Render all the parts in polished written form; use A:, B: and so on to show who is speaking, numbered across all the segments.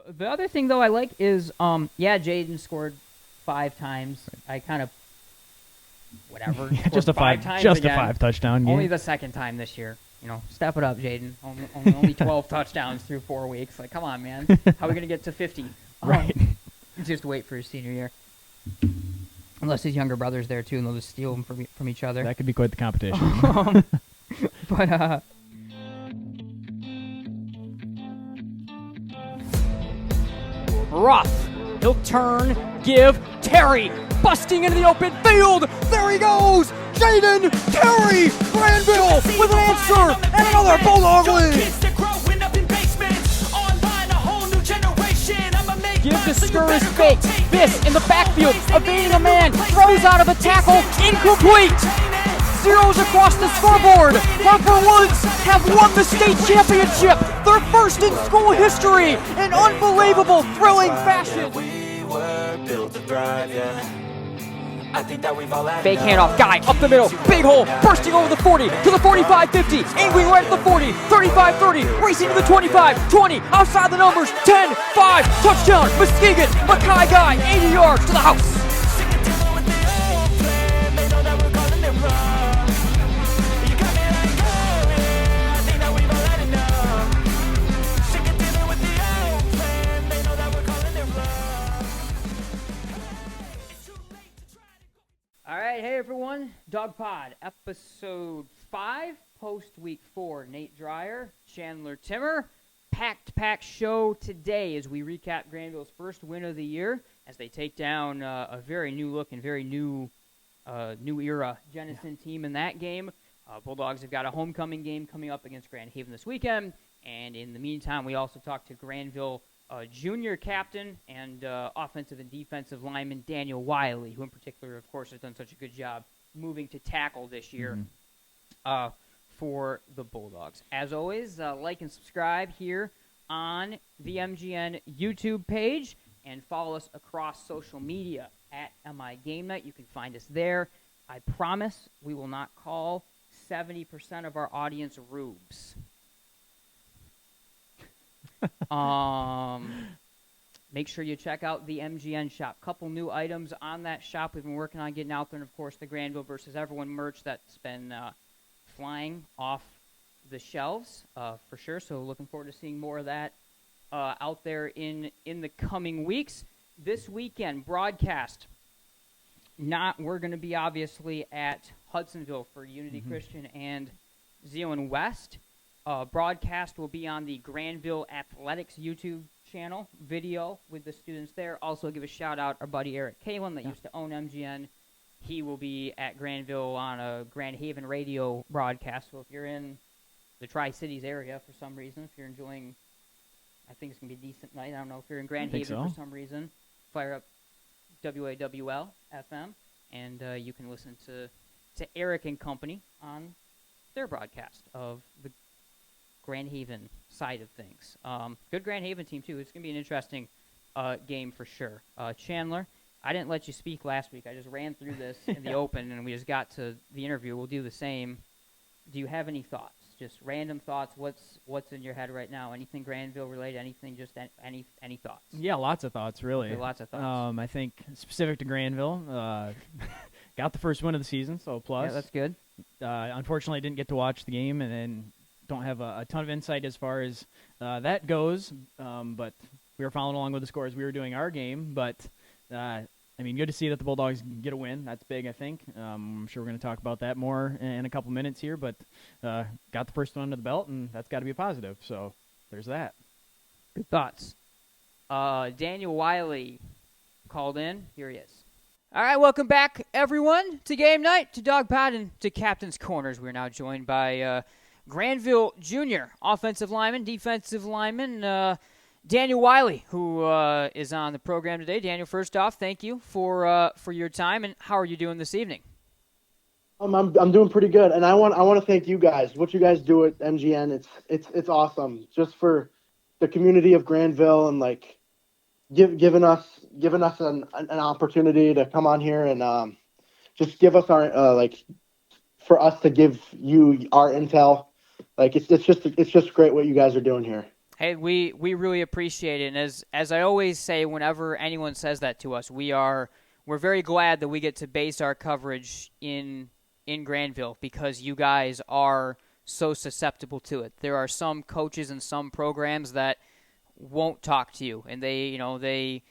A: The other thing, though, I like is, Jaden scored 5 times. I kind of, whatever.
B: Just a 5 touchdown game.
A: Only the second time this year. Step it up, Jaden. Only 12 touchdowns through 4 weeks. Like, come on, man. How are we going to get to 50?
B: Right.
A: Just wait for his senior year. Unless his younger brother's there, too, and they'll just steal him from each other.
B: That could be quite the competition.
A: But, Ruff, he'll turn, give, Terry, busting into the open field, there he goes, Jaden Terry, Grandville with an answer, and another Bulldog win. Give the Scurry's fake, this in the backfield, evading a man, throws out of a tackle, incomplete. Zeros across the scoreboard. Harper Woods have won the state championship, their first in school history, in unbelievable, thrilling fashion. Fake handoff, guy up the middle, big hole, bursting over the 40 to the 45-50, angling right at the 40, 35-30, racing to the 25, 20, outside the numbers, 10, 5, touchdown, Muskegon, Mackay guy, 80 yards to the house. All right, hey everyone, Dawg Pod, episode 5, post-week 4. Nate Dreyer, Chandler Timmer, packed show today as we recap Grandville's first win of the year as they take down a very new look and very new era Jenison team in that game. Bulldogs have got a homecoming game coming up against Grand Haven this weekend, and in the meantime, we also talked to Grandville junior captain and offensive and defensive lineman Daniel Wylie, who in particular, of course, has done such a good job moving to tackle this year for the Bulldogs. As always, like and subscribe here on the MGN YouTube page and follow us across social media at MI Game Night. You can find us there. I promise we will not call 70% of our audience rubes. Make sure you check out the MGN shop. Couple new items on that shop we've been working on getting out there, and of course the Grandville versus Everyone merch that's been flying off the shelves for sure. So looking forward to seeing more of that out there in the coming weeks. This weekend broadcast. We're going to be obviously at Hudsonville for Unity Christian and Zeeland West. Broadcast will be on the Grandville Athletics YouTube channel, video with the students there. Also give a shout out our buddy Eric Kaelin that used to own MGN. He will be at Grandville on a Grand Haven radio broadcast. So if you're in the Tri-Cities area for some reason, if you're enjoying, I think it's going to be a decent night. I don't know if you're in Grand Haven for some reason, fire up WAWL FM and you can listen to Eric and company on their broadcast of the Grand Haven side of things. Good Grand Haven team, too. It's going to be an interesting game for sure. Chandler, I didn't let you speak last week. I just ran through this in the open, and we just got to the interview. We'll do the same. Do you have any thoughts? Just random thoughts. What's in your head right now? Anything Grandville related? Anything? Just any thoughts?
B: Yeah, lots of thoughts, really.
A: Okay, lots of thoughts.
B: I think specific to Grandville, got the first win of the season, so plus.
A: Yeah, that's good.
B: Unfortunately, I didn't get to watch the game, and then don't have a ton of insight as far as that goes, but we were following along with the scores. We were doing our game, but, good to see that the Bulldogs get a win. That's big, I think. I'm sure we're going to talk about that more in a couple minutes here, but got the first one under the belt, and that's got to be a positive, so there's that.
A: Good thoughts. Daniel Wylie called in. Here he is. All right, welcome back, everyone, to Game Night, to Dawg Pod, and to Captain's Corners. We're now joined by Grandville Junior offensive lineman, defensive lineman, Daniel Wylie, who is on the program today. Daniel, first off, thank you for your time, and how are you doing this evening?
C: I'm doing pretty good, and I want to thank you guys. What you guys do at MGN, it's awesome. Just for the community of Grandville and like giving us an opportunity to come on here and just give us our for us to give you our intel. Like it's just great what you guys are doing here.
A: Hey, we really appreciate it, and as I always say, whenever anyone says that to us, we're very glad that we get to base our coverage in Grandville because you guys are so susceptible to it. There are some coaches and some programs that won't talk to you, and they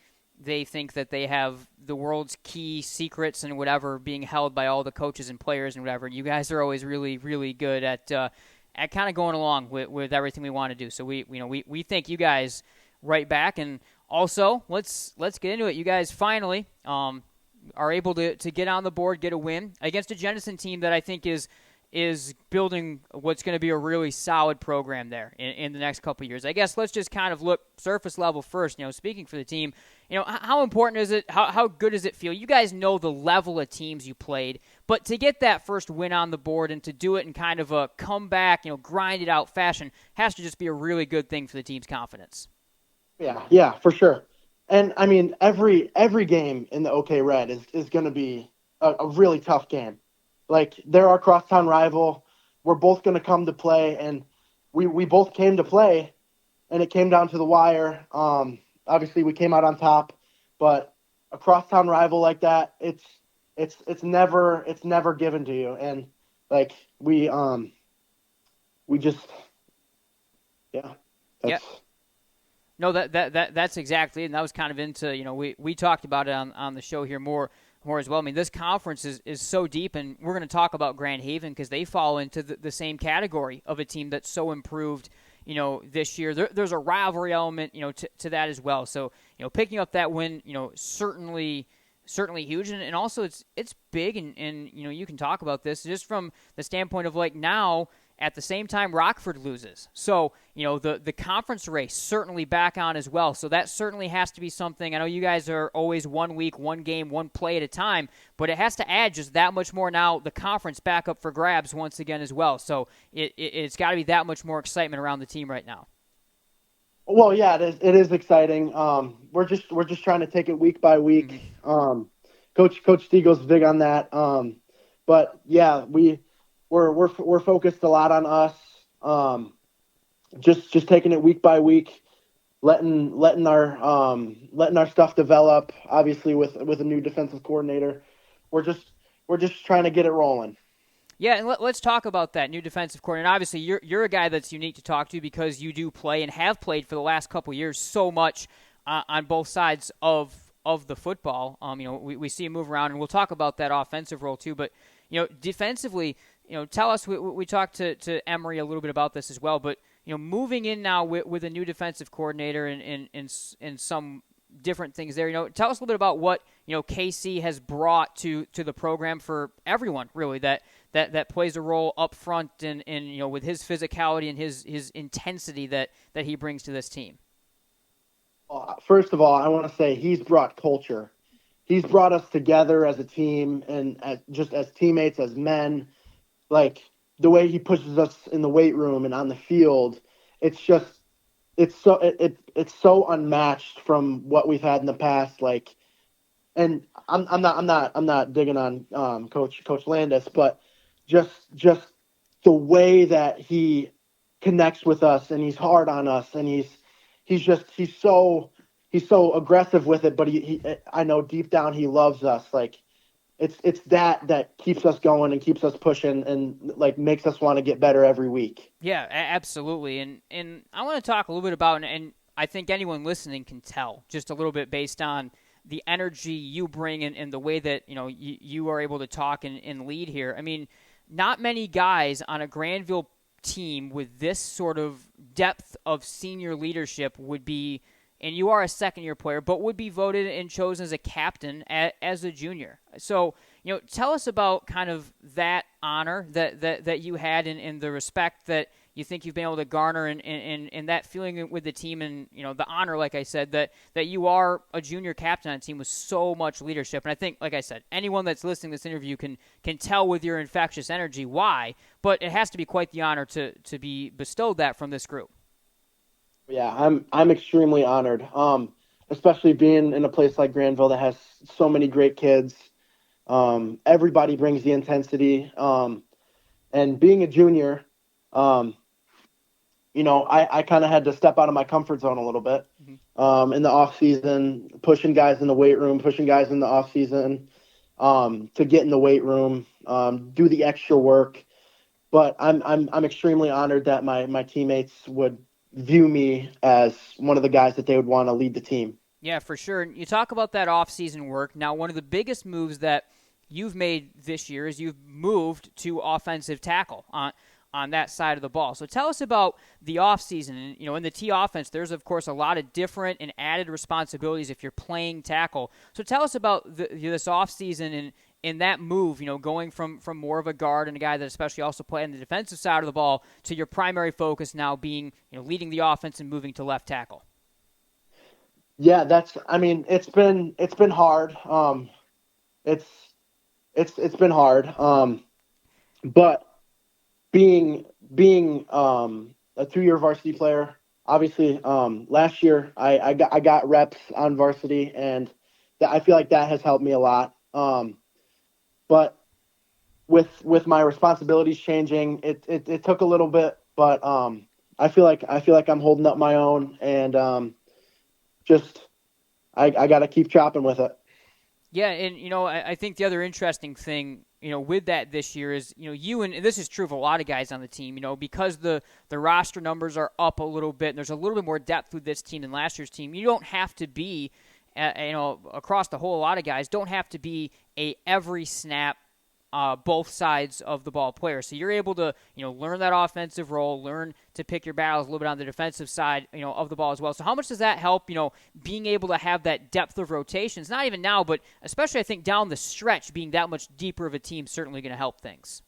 A: think that they have the world's key secrets and whatever being held by all the coaches and players and whatever. You guys are always really, really good at kind of going along with everything we want to do. So we thank you guys right back. And also, let's get into it. You guys finally are able to get on the board, get a win against a Jenison team that I think is building what's going to be a really solid program there in the next couple of years. I guess let's just kind of look surface level first. Speaking for the team, how important is it? How good does it feel? You guys know the level of teams you played, but to get that first win on the board and to do it in kind of a comeback, grind it out fashion has to just be a really good thing for the team's confidence.
C: Yeah, for sure. And I mean, every game in the OK Red is going to be a really tough game. Like, they're our crosstown rival. We're both going to come to play, and we both came to play, and it came down to the wire. Obviously, we came out on top, but a crosstown rival like that, it's never given to you. And like we just
A: yeah. No, that's exactly it. And that was kind of into, we talked about it on the show here more as well. I mean, this conference is so deep, and we're going to talk about Grand Haven because they fall into the same category of a team that's so improved, this year. There's a rivalry element, to that as well. So, picking up that win, certainly huge. And also it's big, and you can talk about this just from the standpoint of like now, at the same time, Rockford loses. So, the conference race certainly back on as well. So that certainly has to be something. I know you guys are always 1 week, one game, one play at a time, but it has to add just that much more now, the conference back up for grabs once again as well. So it's got to be that much more excitement around the team right now.
C: Well, yeah, it is exciting. We're just trying to take it week by week.
A: Mm-hmm.
C: Coach Steagle's big on that. But yeah, we're focused a lot on us. Just taking it week by week, letting our stuff develop. Obviously, with a new defensive coordinator, we're just trying to get it rolling.
A: Yeah, and let's talk about that new defensive coordinator. And obviously, you're a guy that's unique to talk to because you do play and have played for the last couple of years so much on both sides of the football. We see him move around, and we'll talk about that offensive role too. But defensively, tell us. We talked to Emery a little bit about this as well. But moving in now with a new defensive coordinator and some different things there. Tell us a little bit about what KC has brought to the program for everyone really that plays a role up front and with his physicality and his intensity that he brings to this team.
C: First of all, I want to say he's brought culture. He's brought us together as a team and just as teammates, as men. Like, the way he pushes us in the weight room and on the field, it's so unmatched from what we've had in the past. Like, and I'm not digging on Coach Landis, but just the way that he connects with us and he's hard on us and he's so aggressive with it, but I know deep down he loves us. Like, it's that keeps us going and keeps us pushing and like makes us want to get better every week.
A: Yeah, absolutely. And I want to talk a little bit about, and I think anyone listening can tell just a little bit based on the energy you bring and the way that you are able to talk and lead here. I mean, not many guys on a Grandville team with this sort of depth of senior leadership would be, and you are a second-year player, but would be voted and chosen as a captain as a junior. So, tell us about kind of that honor that you had and the respect that you think you've been able to garner and that feeling with the team and, the honor, like I said, that you are a junior captain on a team with so much leadership. And I think, like I said, anyone that's listening to this interview can tell with your infectious energy why, but it has to be quite the honor to be bestowed that from this group.
C: Yeah, I'm extremely honored, especially being in a place like Grandville that has so many great kids. Everybody brings the intensity, and being a junior, I kind of had to step out of my comfort zone a little bit in the off season, pushing guys in the weight room, pushing guys in the off season to get in the weight room, do the extra work. But I'm extremely honored that my teammates would view me as one of the guys that they would want to lead the team.
A: Yeah, for sure. And you talk about that off-season work. Now, one of the biggest moves that you've made this year is you've moved to offensive tackle on that side of the ball. So tell us about the offseason. And, in the T offense, there's, of course, a lot of different and added responsibilities if you're playing tackle. So tell us about this offseason and in that move, going from more of a guard and a guy that especially also played on the defensive side of the ball to your primary focus now being, leading the offense and moving to left tackle.
C: Yeah, it's been hard. It's been hard. But being a 2-year varsity player, obviously, last year I got reps on varsity, and I feel like that has helped me a lot. But with my responsibilities changing, it took a little bit, but I feel like I'm holding up my own, and I got to keep chopping with it.
A: Yeah, and I think the other interesting thing with that this year is you and this is true of a lot of guys on the team. Because the roster numbers are up a little bit, and there's a little bit more depth with this team than last year's team. You don't have to be, across the whole, a lot of guys don't have to be a every snap. Both sides of the ball player. So you're able to, learn that offensive role, learn to pick your battles a little bit on the defensive side, of the ball as well. So how much does that help, being able to have that depth of rotations, not even now, but especially I think down the stretch, being that much deeper of a team certainly going to help things.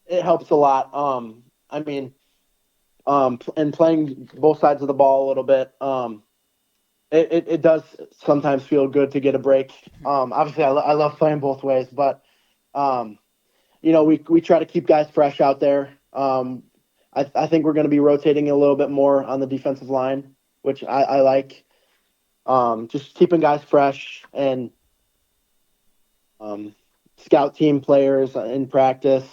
C: It helps a lot. And playing both sides of the ball a little bit, it does sometimes feel good to get a break. Obviously I love playing both ways, but we try to keep guys fresh out there. I think we're going to be rotating a little bit more on the defensive line, which I like. Just keeping guys fresh and scout team players in practice.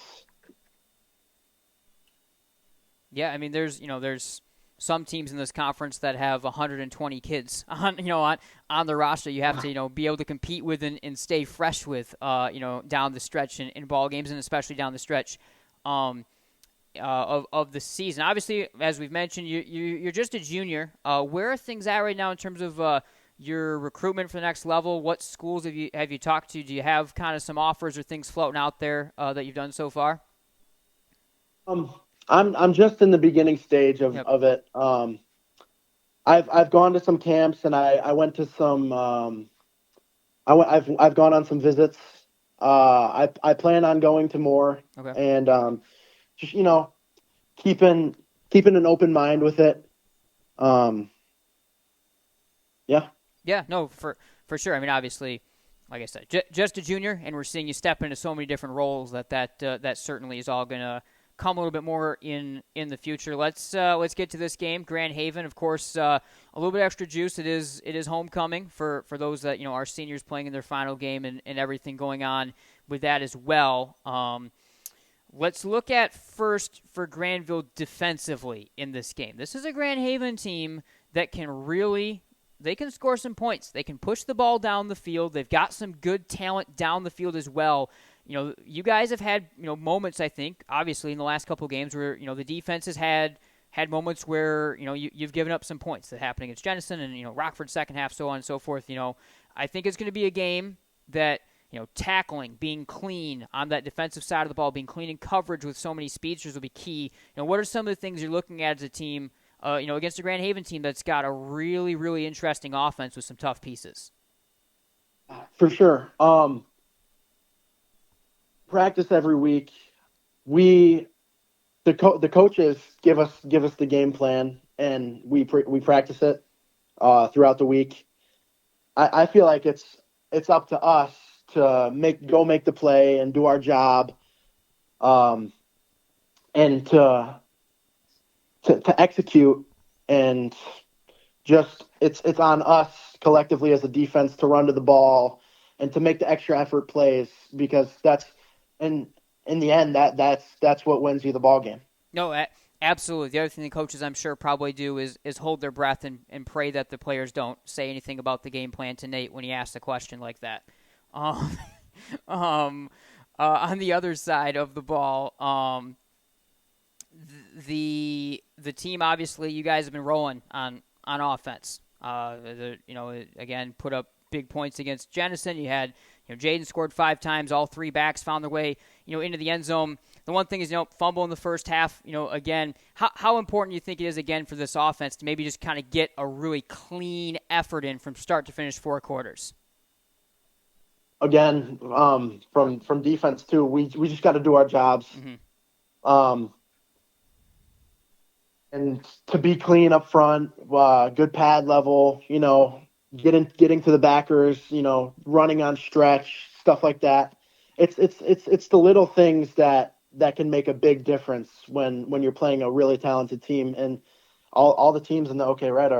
A: Yeah, there's some teams in this conference that have 120 kids on the roster. You have to be able to compete with and stay fresh with down the stretch in ball games, and especially down the stretch of the season. Obviously, as we've mentioned, you're just a junior. Where are things at right now in terms of your recruitment for the next level? What schools have you talked to? Do you have kind of some offers or things floating out there that you've done so far?
C: I'm just in the beginning stage of it. I've gone to some camps, and I went to some. I've gone on some visits. I plan on going to more, and just keeping an open mind with it. Yeah.
A: Yeah. No, for sure. Obviously, like I said, just a junior, and we're seeing you step into so many different roles that certainly is all gonna come a little bit more in the future. Let's get to this game. Grand Haven, of course, a little bit extra juice. It is homecoming for those that are seniors playing in their final game and everything going on with that as well. Let's look at first for Grandville defensively in this game. This is a Grand Haven team that they can score some points. They can push the ball down the field. They've got some good talent down the field as well. You guys have had, moments, I think, obviously in the last couple of games where, the defense has had moments where, you've given up some points that happened against Jenison and, Rockford second half, so on and so forth. I think it's going to be a game that, tackling, being clean on that defensive side of the ball, being clean in coverage with so many speedsters will be key. What are some of the things you're looking at as a team, against a Grand Haven team that's got a really, really interesting offense with some tough pieces?
C: For sure. Practice every week. The coaches give us the game plan, and we practice it throughout the week. I feel like it's up to us to make the play and do our job, and to execute, and just it's on us collectively as a defense to run to the ball and to make the extra effort plays, because that's in the end that's what wins you the ball game.
A: No, Absolutely. The other thing the coaches, I'm sure, probably do is hold their breath and pray that the players don't say anything about the game plan to Nate when he asks a question like that. On the other side of the ball, the team, obviously, you guys have been rolling on offense. Again, put up big points against Jenison. You had, Jaden scored 5 times. All 3 backs found their way, into the end zone. The one thing is, fumble in the first half. Again, how important do you think it is again for this offense to maybe just kind of get a really clean effort in from start to finish 4 quarters?
C: Again, from defense too, we just got to do our jobs. And to be clean up front, good pad level, getting to the backers, running on stretch, stuff like that. It's the little things that can make a big difference when you're playing a really talented team, and all the teams in the OK Red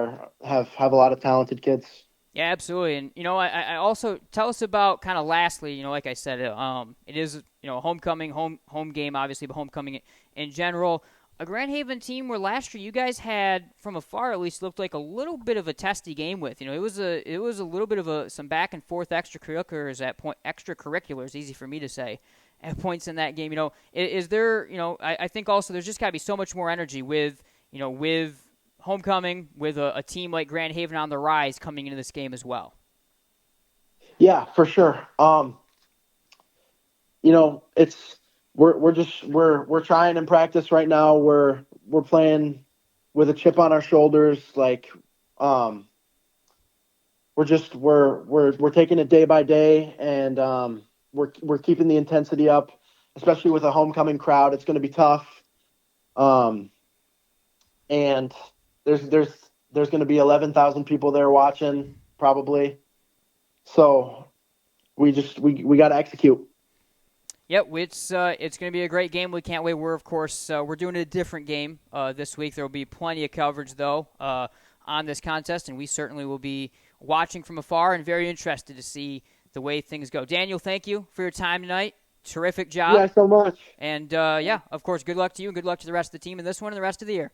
C: have a lot of talented kids.
A: Yeah, absolutely. And I also tell us about kind of lastly, like I said, it is homecoming, home game obviously, but homecoming in general. A Grand Haven team where last year you guys had, from afar at least, looked like a little bit of a testy game with. It was a little bit of some back and forth extracurriculars, easy for me to say, at points in that game. Is there, I think also there's just got to be so much more energy with homecoming, with a team like Grand Haven on the rise coming into this game as well.
C: Yeah, for sure. We're trying in practice right now. We're playing with a chip on our shoulders. Like, we're taking it day by day, and we're keeping the intensity up, especially with a homecoming crowd. It's going to be tough. And there's going to be 11,000 people there watching probably. So we got to execute.
A: Yep, it's going to be a great game. We can't wait. We're doing a different game this week. There will be plenty of coverage, though, on this contest, and we certainly will be watching from afar and very interested to see the way things go. Daniel, thank you for your time tonight. Terrific job.
C: Yeah, so much.
A: And, of course, good luck to you and good luck to the rest of the team in this one and the rest of the year.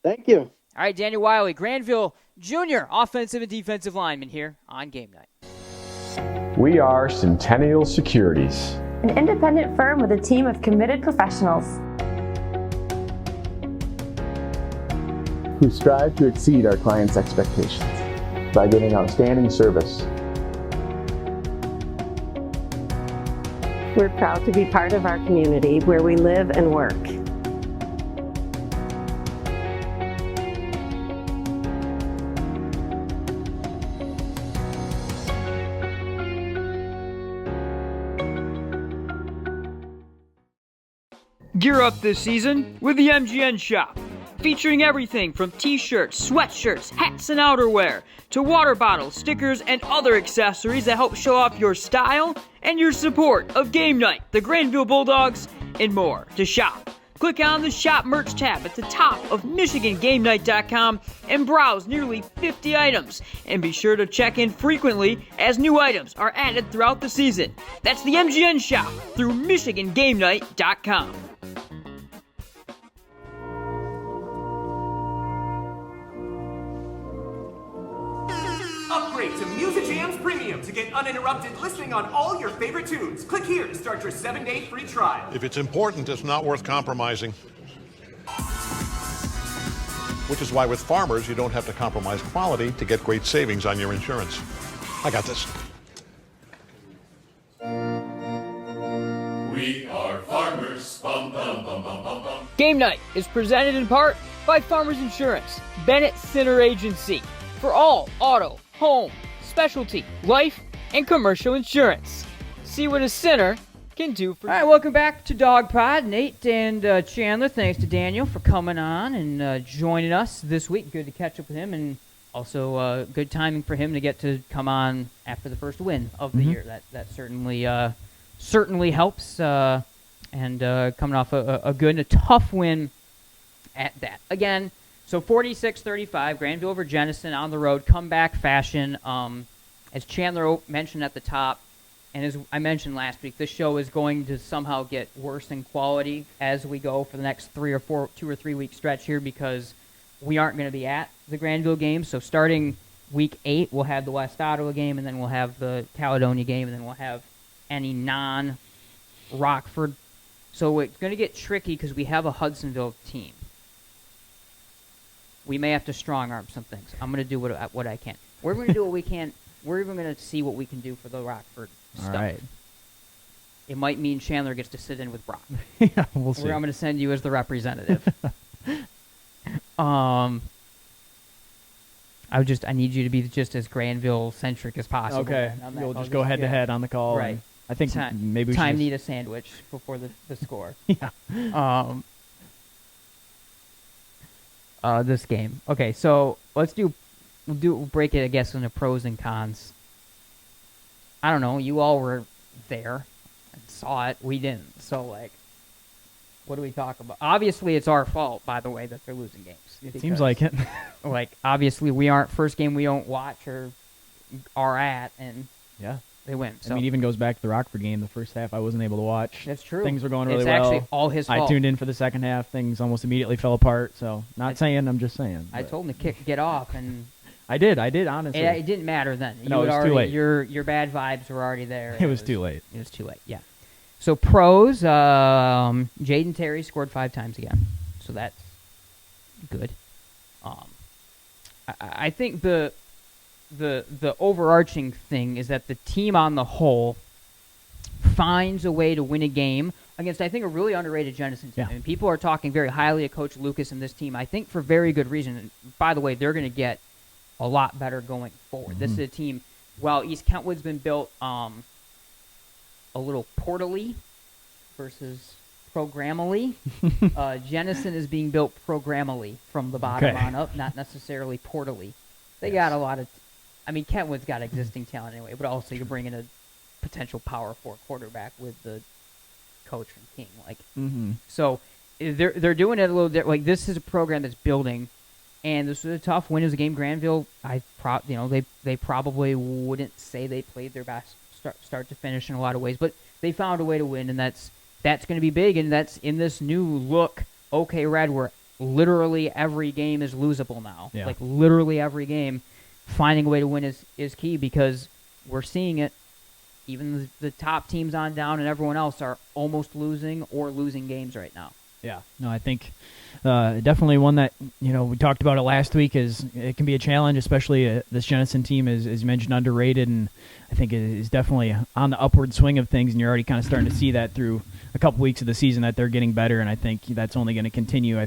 C: Thank you.
A: All right, Daniel Wylie, Grandville Jr., offensive and defensive lineman here on Game Night.
D: We are Centennial Securities,
E: an independent firm with a team of committed professionals
D: who strive to exceed our clients' expectations by giving outstanding service.
F: We're proud to be part of our community where we live and work.
A: Gear up this season with the MGN Shop, featuring everything from t-shirts, sweatshirts, hats and outerwear, to water bottles, stickers, and other accessories that help show off your style and your support of Game Night, the Grandville Bulldogs, and more. To shop, click on the Shop Merch tab at the top of MichiganGameNight.com and browse nearly 50 items. And be sure to check in frequently as new items are added throughout the season. That's the MGN Shop through MichiganGameNight.com.
G: Upgrade to Music Jams Premium to get uninterrupted listening on all your favorite tunes. Click here to start your 7-day free trial.
H: If it's important, it's not worth compromising. Which is why with Farmers, you don't have to compromise quality to get great savings on your insurance. I got this.
I: We are Farmers. Bum, bum, bum, bum, bum, bum.
A: Game Night is presented in part by Farmers Insurance, Bennett Center Agency, for all auto, home, specialty, life, and commercial insurance. See what a sinner can do for you. All right, welcome back to Dawg Pod. Nate and Chandler, thanks to Daniel for coming on and joining us this week. Good to catch up with him, and also good timing for him to get to come on after the first win of the year. That certainly helps, and coming off a good and a tough win at that. Again, so 46-35, Grandville over Jenison on the road, comeback fashion. As Chandler mentioned at the top, And as I mentioned last week, this show is going to somehow get worse in quality as we go for the next 2 or 3 week stretch here, because we aren't going to be at the Grandville game. So starting week 8, we'll have the West Ottawa game, and then we'll have the Caledonia game, and then we'll have any non-Rockford. So it's going to get tricky because we have a Hudsonville team. We may have to strong-arm some things. I'm going to do what I can. We're going to do what we can. We're even going to see what we can do for the Rockford stuff.
B: All right.
A: It might mean Chandler gets to sit in with Brock.
B: Yeah, we'll see.
A: I'm going to send you as the representative. I need you to be just as Grandville-centric as possible.
B: Okay. We'll just go head-to-head on the call.
A: Right.
B: I think maybe we
A: should
B: need
A: a sandwich before the score.
B: Yeah.
A: This game. Okay, so we'll break it, I guess, into pros and cons. I don't know. You all were there and saw it. We didn't. So, what do we talk about? Obviously, it's our fault, by the way, that they're losing games.
B: It seems like it.
A: Obviously, we aren't first game we don't watch or are at, and they win. So.
B: I mean, even goes back to the Rockford game. The first half I wasn't able to watch.
A: That's true.
B: Things were going really
A: it's
B: well.
A: It's actually all his fault.
B: I tuned in for the second half. Things almost immediately fell apart. So, I'm just saying.
A: I told him to get off, and
B: I did, honestly.
A: It didn't matter then.
B: No, it was too late.
A: Your bad vibes were already there.
B: It was too late.
A: It was too late, yeah. So pros, Jaden Terry scored 5 times again. So that's good. I think the overarching thing is that the team on the whole finds a way to win a game against, I think, a really underrated Jenison team.
B: Yeah.
A: I mean, people are talking very highly of Coach Lucas and this team, I think for very good reason. And by the way, they're going to get a lot better going forward. Mm-hmm. This is a team, well, East Kentwood's been built a little portally versus programmally. Jenison is being built programmally from the bottom on up, not necessarily portally. They got a lot of Kentwood's got existing talent anyway, but also you're bringing a potential Power 4 quarterback with the coach from King. So they're doing it a little different. This is a program that's building, and this was a tough win. It was a game Grandville, they probably wouldn't say they played their best start to finish in a lot of ways, but they found a way to win, and that's going to be big, and that's in this new look, OK Red, where literally every game is losable now.
B: Yeah.
A: Literally every game, finding a way to win is key, because we're seeing it. Even the top teams on down and everyone else are almost losing or losing games right now.
B: Yeah. No, I think definitely one that, we talked about it last week, is it can be a challenge, especially this Jenison team is, as you mentioned, underrated, and I think it is definitely on the upward swing of things, and you're already kind of starting to see that through a couple weeks of the season that they're getting better, and I think that's only going to continue. I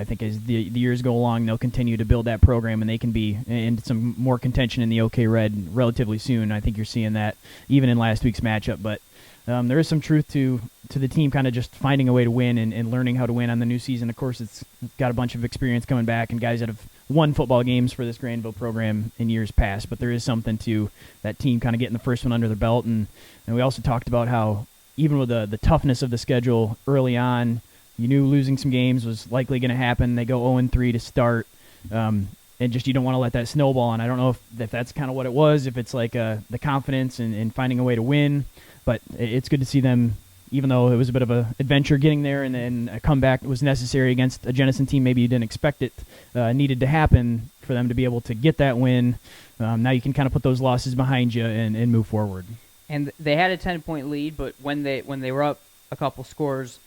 B: think as the years go along, they'll continue to build that program, and they can be in some more contention in the OK Red relatively soon. I think you're seeing that even in last week's matchup, but there is some truth to the team kind of just finding a way to win and learning how to win on the new season. Of course, it's got a bunch of experience coming back and guys that have won football games for this Grandville program in years past, but there is something to that team kind of getting the first one under their belt. And we also talked about how even with the toughness of the schedule early on, you knew losing some games was likely going to happen. They go 0-3 to start, and just you don't want to let that snowball. And I don't know if that's kind of what it was, if it's the confidence and finding a way to win. But it's good to see them, even though it was a bit of an adventure getting there, and then a comeback was necessary against a Jenison team maybe you didn't expect it needed to happen for them to be able to get that win. Now you can kind of put those losses behind you and move forward.
A: And they had a 10-point lead, but when they were up a couple scores,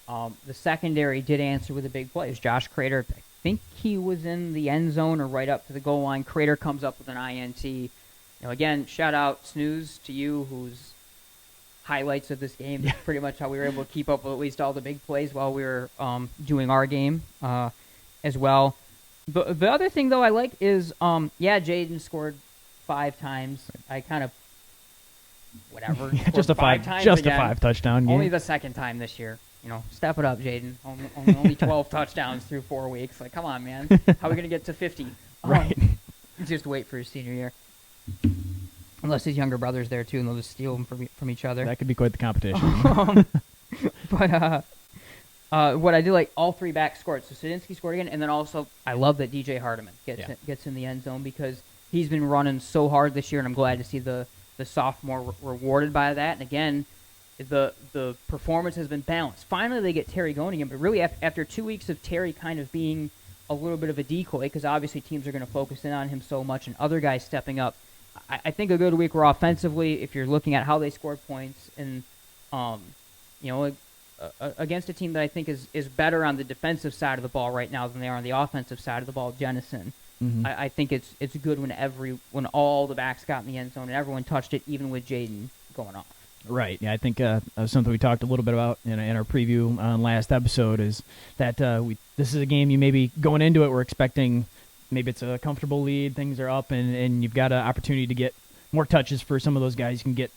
A: the secondary did answer with a big play. It was Josh Crater. I think he was in the end zone or right up to the goal line. Crater comes up with an INT. Again, shout out Snooze to you, whose highlights of this game is pretty much how we were able to keep up with at least all the big plays while we were doing our game as well. The other thing, though, I like is, Jaden scored 5 times. I kind of, whatever.
B: Just a 5 touchdown game.
A: Only the second time this year. Step it up, Jaden. Only 12 touchdowns through 4 weeks. Come on, man. How are we going to get to 50?
B: Right.
A: Just wait for his senior year. Unless his younger brother's there, too, and they'll just steal him from each other.
B: That could be quite the competition.
A: But what I do like, all 3 backs scored. So Sadinsky scored again, and then also I love that DJ Hardiman gets in the end zone, because he's been running so hard this year, and I'm glad to see the the sophomore rewarded by that. And again, the performance has been balanced. Finally, they get Terry going again, but really after 2 weeks of Terry kind of being a little bit of a decoy, because obviously teams are going to focus in on him so much and other guys stepping up, I think a good week where offensively, if you're looking at how they scored points and, against a team that I think is better on the defensive side of the ball right now than they are on the offensive side of the ball, Jenison.
B: Mm-hmm.
A: I think it's good when all the backs got in the end zone and everyone touched it, even with Jaden going off.
B: Right. Yeah, I think something we talked a little bit about in our preview on last episode is that this is a game you maybe going into it, we're expecting maybe it's a comfortable lead, things are up, and you've got an opportunity to get more touches for some of those guys. You can get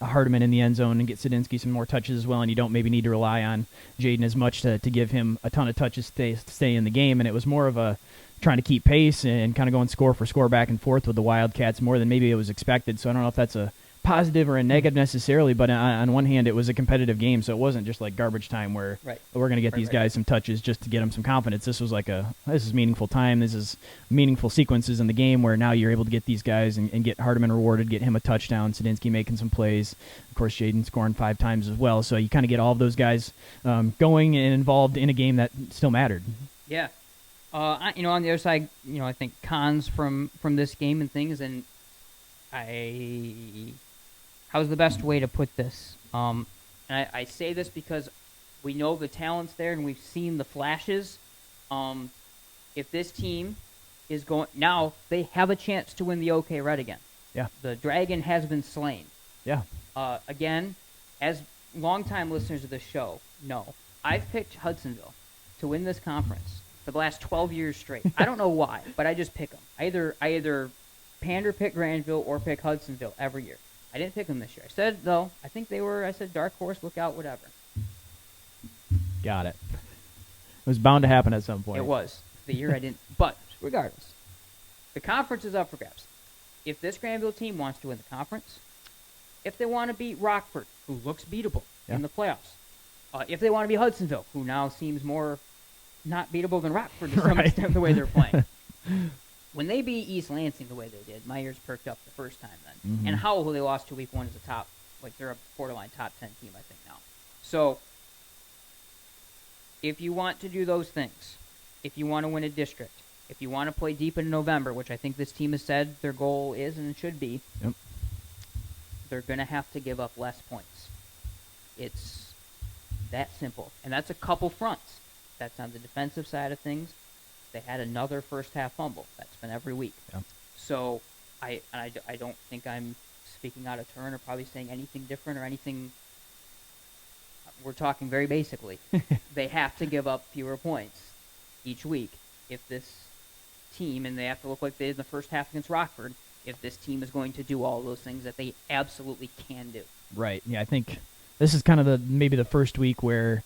B: Hardiman in the end zone and get Sadinsky some more touches as well, and you don't maybe need to rely on Jaden as much to give him a ton of touches to stay in the game. And it was more of a trying to keep pace and kind of going score for score back and forth with the Wildcats more than maybe it was expected. So I don't know if that's a positive or a negative necessarily, but on one hand, it was a competitive game, so it wasn't just like garbage time where we're going to get these guys some touches just to get them some confidence. This was like this is meaningful time. This is meaningful sequences in the game where now you're able to get these guys and get Hardiman rewarded, get him a touchdown, Sadinsky making some plays, of course Jaden scoring 5 times as well. So you kind of get all of those guys going and involved in a game that still mattered.
A: Yeah. On the other side, I think cons from this game and things, and how's the best way to put this? And I say this because we know the talent's there and we've seen the flashes. If this team is going now, they have a chance to win the OK Red again.
B: Yeah,
A: the dragon has been slain.
B: Yeah.
A: Again, as longtime listeners of this show know, I've picked Hudsonville to win this conference for the last 12 years straight. I don't know why, but I just pick them. I either pander pick Grandville or pick Hudsonville every year. I didn't pick them this year. I said, though, I said dark horse, look out, whatever.
B: Got it. It was bound to happen at some point.
A: It was. The year I didn't. But regardless, the conference is up for grabs. If this Grandville team wants to win the conference, if they want to beat Rockford, who looks beatable in the playoffs, if they want to be Hudsonville, who now seems more not beatable than Rockford to some extent the way they're playing. When they beat East Lansing the way they did, my ears perked up the first time then.
B: Mm-hmm.
A: And Howell, who they lost to week 1, is a top, they're a borderline top 10 team, I think, now. So, if you want to do those things, if you want to win a district, if you want to play deep in November, which I think this team has said their goal is and it should be, they're going to have to give up less points. It's that simple. And that's a couple fronts. That's on the defensive side of things. They had another first-half fumble. That's been every week. Yeah. So I don't think I'm speaking out of turn or probably saying anything different or anything. We're talking very basically. They have to give up fewer points each week if this team, and they have to look like they did in the first half against Rockford, if this team is going to do all those things that they absolutely can do.
B: Right. Yeah, I think this is kind of maybe the first week where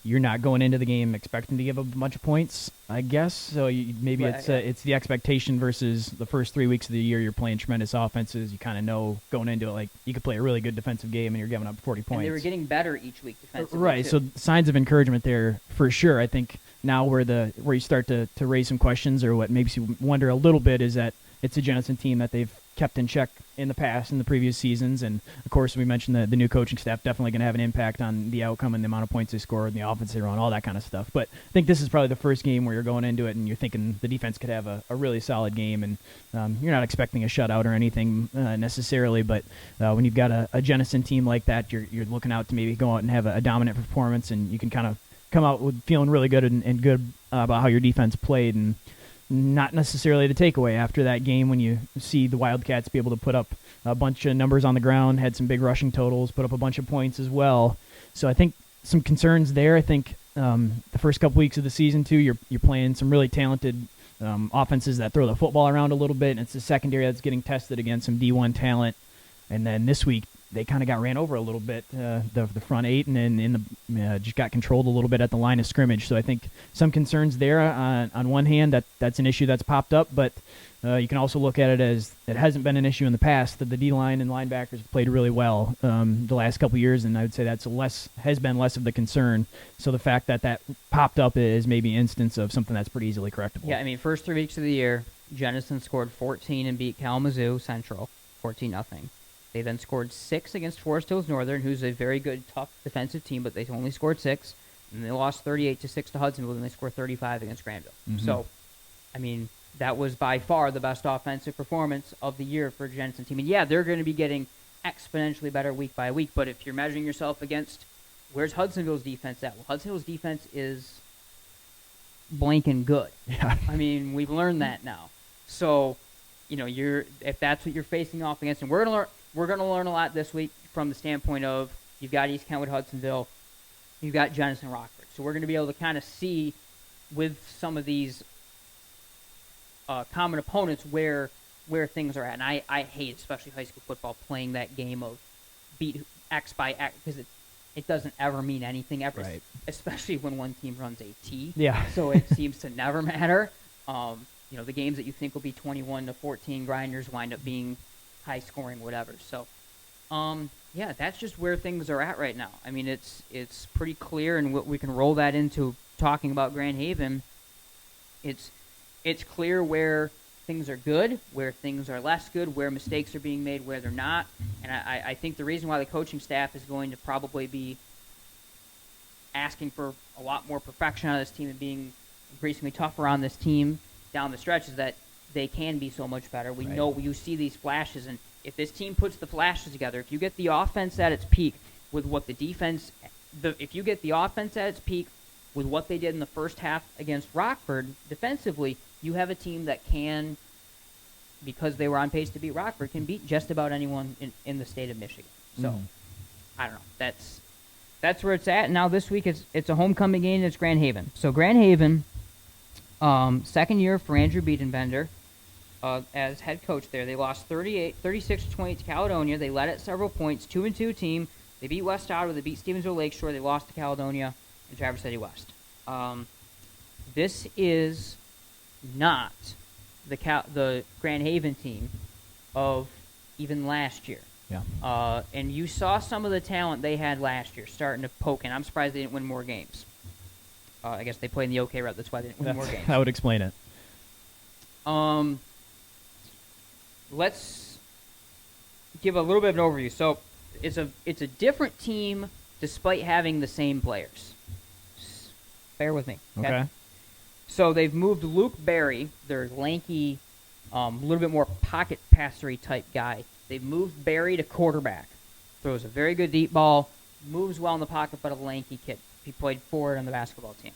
B: you're not going into the game expecting to give up a bunch of points, I guess. So it's the expectation versus the first 3 weeks of the year you're playing tremendous offenses. You kind of know going into it, like, you could play a really good defensive game and you're giving up 40 points.
A: And they were getting better each week defensively.
B: Right,
A: too.
B: so signs of encouragement there for sure. I think now where you start to raise some questions, or what makes you wonder a little bit, is that it's a Jenison team that they've kept in check in the past, in the previous seasons. And, of course, we mentioned the new coaching staff definitely going to have an impact on the outcome and the amount of points they score and the offense they run, all that kind of stuff. But I think this is probably the first game where you're going into it and you're thinking the defense could have a really solid game. And you're not expecting a shutout or anything necessarily, but when you've got a Jenison team like that, you're looking out to maybe go out and have a dominant performance, and you can kind of come out with feeling really good and good about how your defense played. And not necessarily the takeaway after that game when you see the Wildcats be able to put up a bunch of numbers on the ground, had some big rushing totals, put up a bunch of points as well. So I think some concerns there. I think the first couple weeks of the season, too, you're playing some really talented offenses that throw the football around a little bit, and it's the secondary that's getting tested against some D1 talent. And then this week, they kind of got ran over a little bit, the front 8, and then just got controlled a little bit at the line of scrimmage. So I think some concerns there. On one hand, that's an issue that's popped up, but you can also look at it as it hasn't been an issue in the past. That the D-line and linebackers have played really well the last couple of years, and I would say has been less of the concern. So the fact that popped up is maybe an instance of something that's pretty easily correctable.
A: Yeah, I mean, first 3 weeks of the year, Jenison scored 14 and beat Kalamazoo Central 14-0. They then scored 6 against Forest Hills Northern, who's a very good, tough defensive team, but they only scored 6. And they lost 38-6 to Hudsonville, and they scored 35 against Grandville.
B: Mm-hmm.
A: So, I mean, that was by far the best offensive performance of the year for Jenison team. And yeah, they're going to be getting exponentially better week by week, but if you're measuring yourself against where's Hudsonville's defense at? Well, Hudsonville's defense is blanking good.
B: Yeah.
A: I mean, we've learned that now. So, you know, if that's what you're facing off against, and we're gonna learn a lot this week from the standpoint of you've got East Kentwood, Hudsonville, you've got Jenison Rockford. So we're going to be able to kind of see with some of these common opponents where things are at. And I hate, especially high school football, playing that game of beat X by X because it doesn't ever mean anything ever,
B: right.
A: Especially when one team runs a T.
B: Yeah.
A: So it seems to never matter. You know, the games that you think will be 21-14 grinders wind up being high scoring, whatever. So, yeah, that's just where things are at right now. I mean, it's pretty clear, and we can roll that into talking about Grand Haven. It's clear where things are good, where things are less good, where mistakes are being made, where they're not. And I think the reason why the coaching staff is going to probably be asking for a lot more perfection out of this team and being increasingly tougher on this team down the stretch is that they can be so much better. We know you see these flashes, and if this team puts the flashes together, if you get the offense at its peak with what the defense, if you get the offense at its peak with what they did in the first half against Rockford defensively, you have a team that can, because they were on pace to beat Rockford, can beat just about anyone in the state of Michigan. So, I don't know. That's where it's at. Now this week it's a homecoming game. It's Grand Haven. So Grand Haven, second year for Andrew Biedenbender as head coach there. They lost 36-28 to Caledonia. They led at several points. 2-2 team. They beat West Ottawa. They beat Stevensville Lakeshore. They lost to Caledonia and Traverse City West. This is not the Grand Haven team of even last year.
B: Yeah.
A: And you saw some of the talent they had last year starting to poke in. I'm surprised they didn't win more games. I guess they played in the OK route. That's why they didn't win more games.
B: That would explain it.
A: Let's give a little bit of an overview. So it's a different team despite having the same players. Bear with me.
B: Okay.
A: So they've moved Luke Berry, their lanky, a little bit more pocket passery type guy. They've moved Berry to quarterback. Throws a very good deep ball, moves well in the pocket, but a lanky kid. He played forward on the basketball team.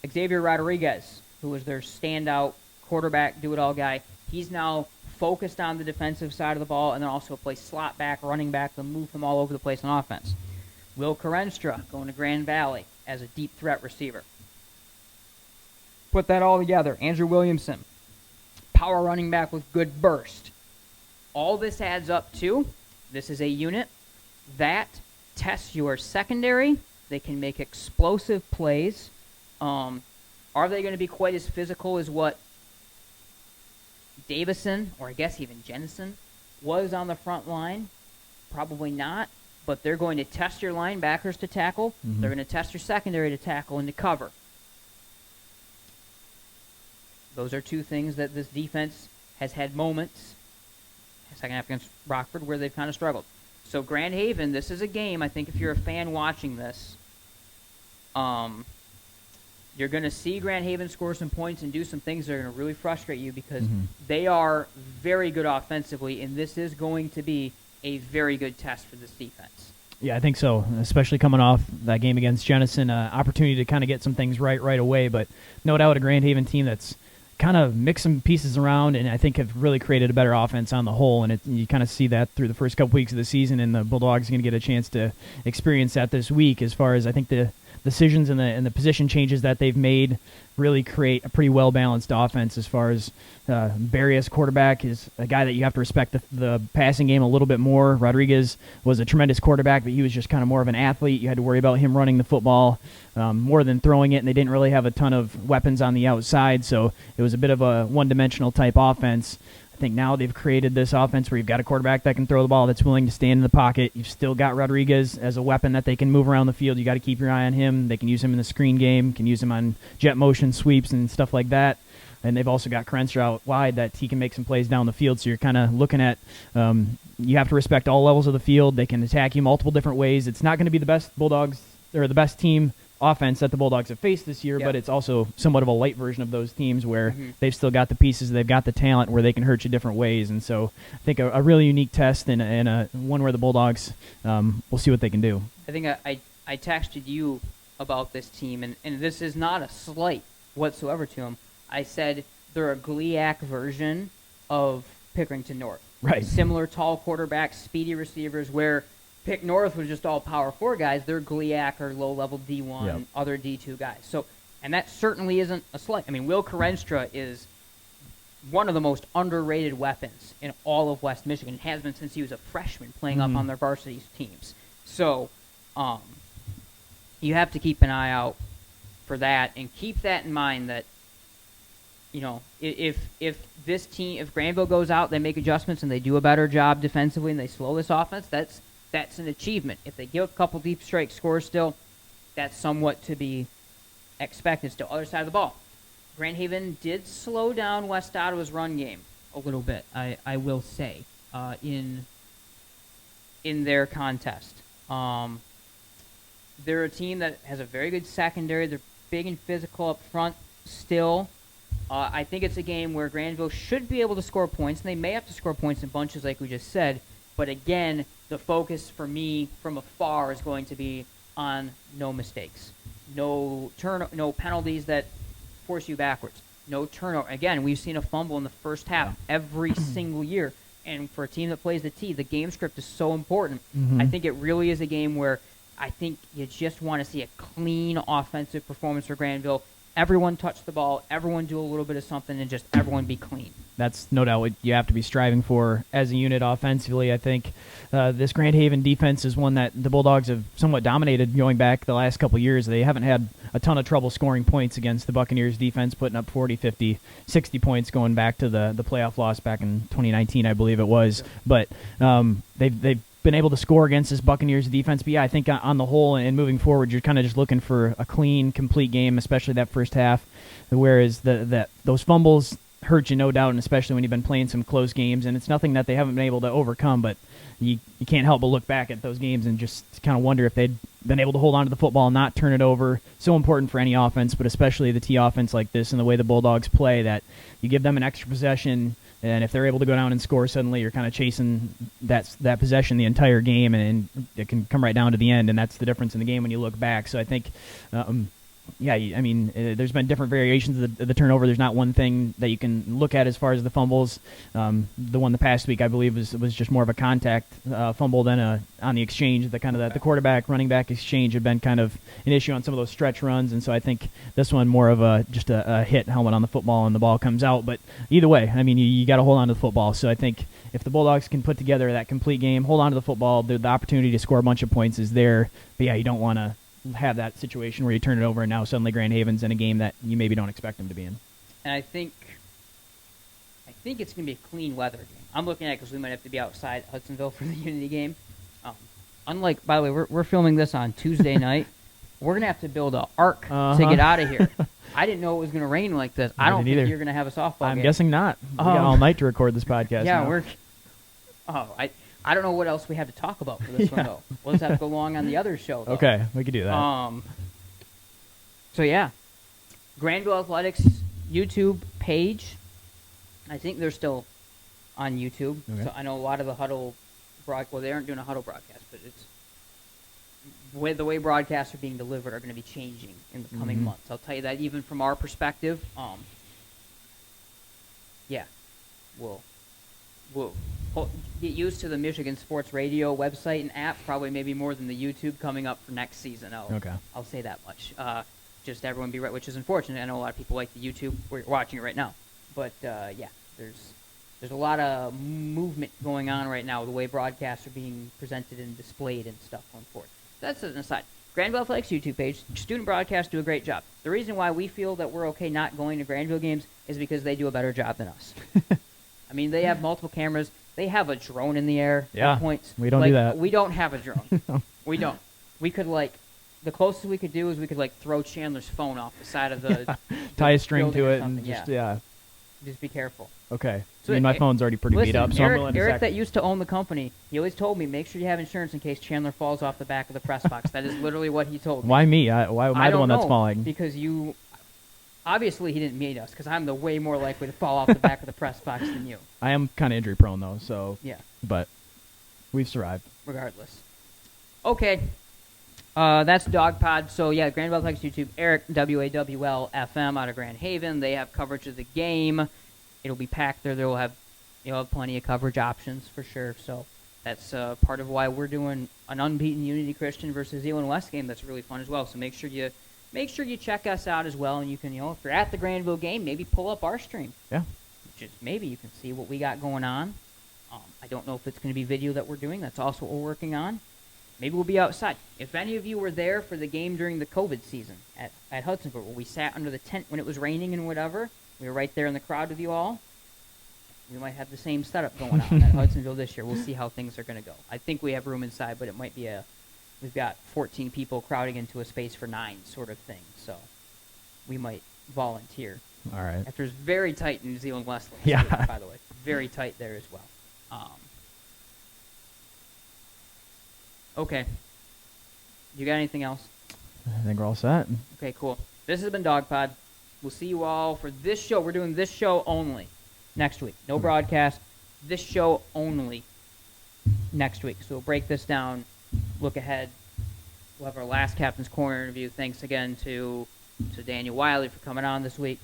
A: Xavier Rodriguez, who was their standout quarterback, do-it-all guy, he's now focused on the defensive side of the ball and then also plays slot back, running back, and move him all over the place on offense. Will Carenstra going to Grand Valley as a deep threat receiver. Put that all together. Andrew Williamson, power running back with good burst. All this adds up to, this is a unit that tests your secondary. They can make explosive plays. Are they going to be quite as physical as what Davison, or I guess even Jenison, was on the front line? Probably not. But they're going to test your linebackers to tackle. Mm-hmm. They're going to test your secondary to tackle and to cover. Those are two things that this defense has had moments, second half against Rockford, where they've kind of struggled. So Grand Haven, this is a game, I think if you're a fan watching this, you're going to see Grand Haven score some points and do some things that are going to really frustrate you because they are very good offensively, and this is going to be a very good test for this defense.
B: Yeah, I think so, especially coming off that game against Jenison, opportunity to kind of get some things right away, but no doubt a Grand Haven team that's kind of mix some pieces around and I think have really created a better offense on the whole, and you kind of see that through the first couple weeks of the season, and the Bulldogs are going to get a chance to experience that this week as far as I think the decisions and the position changes that they've made really create a pretty well-balanced offense as far as Barry as quarterback is a guy that you have to respect the passing game a little bit more. Rodriguez was a tremendous quarterback, but he was just kind of more of an athlete. You had to worry about him running the football more than throwing it, and they didn't really have a ton of weapons on the outside, so it was a bit of a one-dimensional type offense. I think now they've created this offense where you've got a quarterback that can throw the ball, that's willing to stand in the pocket. You've still got Rodriguez as a weapon that they can move around the field. You got to keep your eye on him. They can use him in the screen game, can use him on jet motion sweeps and stuff like that. and they've also got Krenster out wide that he can make some plays down the field. So you're kind of looking at you have to respect all levels of the field. They can attack you multiple different ways. It's not going to be the best Bulldogs or the best team offense that the Bulldogs have faced this year, but it's also somewhat of a light version of those teams where they've still got the pieces, they've got the talent where they can hurt you different ways. And so I think a really unique test and a one where the Bulldogs will see what they can do.
A: I think I texted you about this team, and this is not a slight whatsoever to them. I said they're a GLIAC version of Pickerington North.
B: Right.
A: Similar tall quarterbacks, speedy receivers, where Pick North was just all Power 4 guys. They're GLIAC or low-level D1, other D2 guys. So, and that certainly isn't a slight. I mean, Will Krenster is one of the most underrated weapons in all of West Michigan. Has been since he was a freshman playing up on their varsity teams. So, you have to keep an eye out for that, and keep that in mind that, you know, if this team, if Grandville goes out, they make adjustments and they do a better job defensively and they slow this offense, that's an achievement. If they give a couple deep strike scores still, that's somewhat to be expected still. Other side of the ball, Grand Haven did slow down West Ottawa's run game a little bit, I will say, in their contest. They're a team that has a very good secondary. They're big and physical up front still. I think it's a game where Grandville should be able to score points, and they may have to score points in bunches like we just said. But again, the focus for me from afar is going to be on no mistakes, no penalties that force you backwards, no turnover. Again, we've seen a fumble in the first half every single year. And for a team that plays the T, the game script is so important. I think it really is a game where I think you just want to see a clean offensive performance for Grandville. Everyone touch the ball, everyone do a little bit of something, and just everyone be clean.
B: That's no doubt what you have to be striving for as a unit offensively. I think this Grand Haven defense is one that the Bulldogs have somewhat dominated going back the last couple of years. They haven't had a ton of trouble scoring points against the Buccaneers defense, putting up 40, 50, 60 points going back to the playoff loss back in 2019, I believe it was. But they've been able to score against this Buccaneers defense. But yeah, I think on the whole and moving forward, you're kind of just looking for a clean, complete game, especially that first half. Whereas those fumbles hurt you, no doubt, and especially when you've been playing some close games. And it's nothing that they haven't been able to overcome, but you can't help but look back at those games and just kind of wonder if they'd been able to hold on to the football and not turn it over. So important for any offense, but especially the T offense like this and the way the Bulldogs play, that you give them an extra possession, and if they're able to go down and score, suddenly you're kind of chasing that possession the entire game, and it can come right down to the end, and that's the difference in the game when you look back. So I think, there's been different variations of the turnover. There's not one thing that you can look at as far as the fumbles. The one the past week, I believe, was just more of a contact fumble than on the exchange. The quarterback running back exchange had been kind of an issue on some of those stretch runs, and so I think this one more of just a hit helmet on the football and the ball comes out. But either way, I mean, you got to hold on to the football. So I think if the Bulldogs can put together that complete game, hold on to the football, the opportunity to score a bunch of points is there. But yeah, you don't want to have that situation where you turn it over and now suddenly Grand Haven's in a game that you maybe don't expect them to be in.
A: And I think it's going to be a clean weather game. I'm looking at it because we might have to be outside Hudsonville for the Unity game. Unlike, by the way, we're filming this on Tuesday night. We're going to have to build an ark to get out of here. I didn't know it was going to rain like this. I don't think you're going to have a softball game.
B: I'm guessing not. We got all night to record this podcast.
A: Yeah, I don't know what else we have to talk about for this one, though. We'll just have to go along on the other show, though.
B: Okay, we could do that.
A: So, yeah. Grandville Athletics YouTube page. I think they're still on YouTube. Okay. So I know a lot of the Huddle they aren't doing a Huddle broadcast, but it's the way broadcasts are being delivered are going to be changing in the coming months. I'll tell you that even from our perspective. We'll get used to the Michigan Sports Radio website and app, probably maybe more than the YouTube coming up for next season. I'll say that much. Just everyone be right, which is unfortunate. I know a lot of people like the YouTube where you're watching it right now. But, there's a lot of movement going on right now with the way broadcasts are being presented and displayed and stuff going forward. That's an aside. Grandville Athletics YouTube page, student broadcasts do a great job. The reason why we feel that we're okay not going to Grandville games is because they do a better job than us. I mean, they have multiple cameras. They have a drone in the air at points.
B: We don't do that.
A: We don't have a drone.
B: No.
A: We don't. We could, the closest we could do is we could, throw Chandler's phone off the side of the
B: tie a string to it and
A: Just be careful.
B: Okay.
A: So
B: my phone's already pretty beat up, so
A: Eric,
B: I'm willing to
A: Eric that used to own the company, he always told me, make sure you have insurance in case Chandler falls off the back of the press box. That is literally what he told me.
B: Why me? Why am I the one that's falling?
A: Because you... Obviously, he didn't meet us, because I'm the way more likely to fall off the back of the press box than you.
B: I am kind of injury prone, though, so...
A: Yeah.
B: But we've survived.
A: Regardless. Okay. That's Dawg Pod. So, yeah, Grandville Athletics YouTube, Eric, WAWL FM out of Grand Haven. They have coverage of the game. It'll be packed there. You'll have plenty of coverage options for sure. So that's part of why we're doing an unbeaten Unity Christian versus Zeeland West game. That's really fun as well. So make sure you check us out as well. And you can, if you're at the Grandville game, maybe pull up our stream.
B: Yeah.
A: Just maybe you can see what we got going on. I don't know if it's going to be video that we're doing. That's also what we're working on. Maybe we'll be outside. If any of you were there for the game during the COVID season at Hudsonville, where we sat under the tent when it was raining and whatever, we were right there in the crowd with you all, we might have the same setup going on at Hudsonville this year. We'll see how things are going to go. I think we have room inside, but it might be we've got 14 people crowding into a space for 9 sort of thing, so we might volunteer.
B: All right.
A: After it's very tight in New Zealand West,
B: yeah.
A: By the way. Very tight there as well. Okay. You got anything else?
B: I think we're all set.
A: Okay, cool. This has been Dawg Pod. We'll see you all for this show. We're doing this show only next week. No broadcast. This show only next week. So we'll break this down, look ahead. We'll have our last Captain's Corner interview. Thanks again to Daniel Wylie for coming on this week.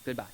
A: Goodbye.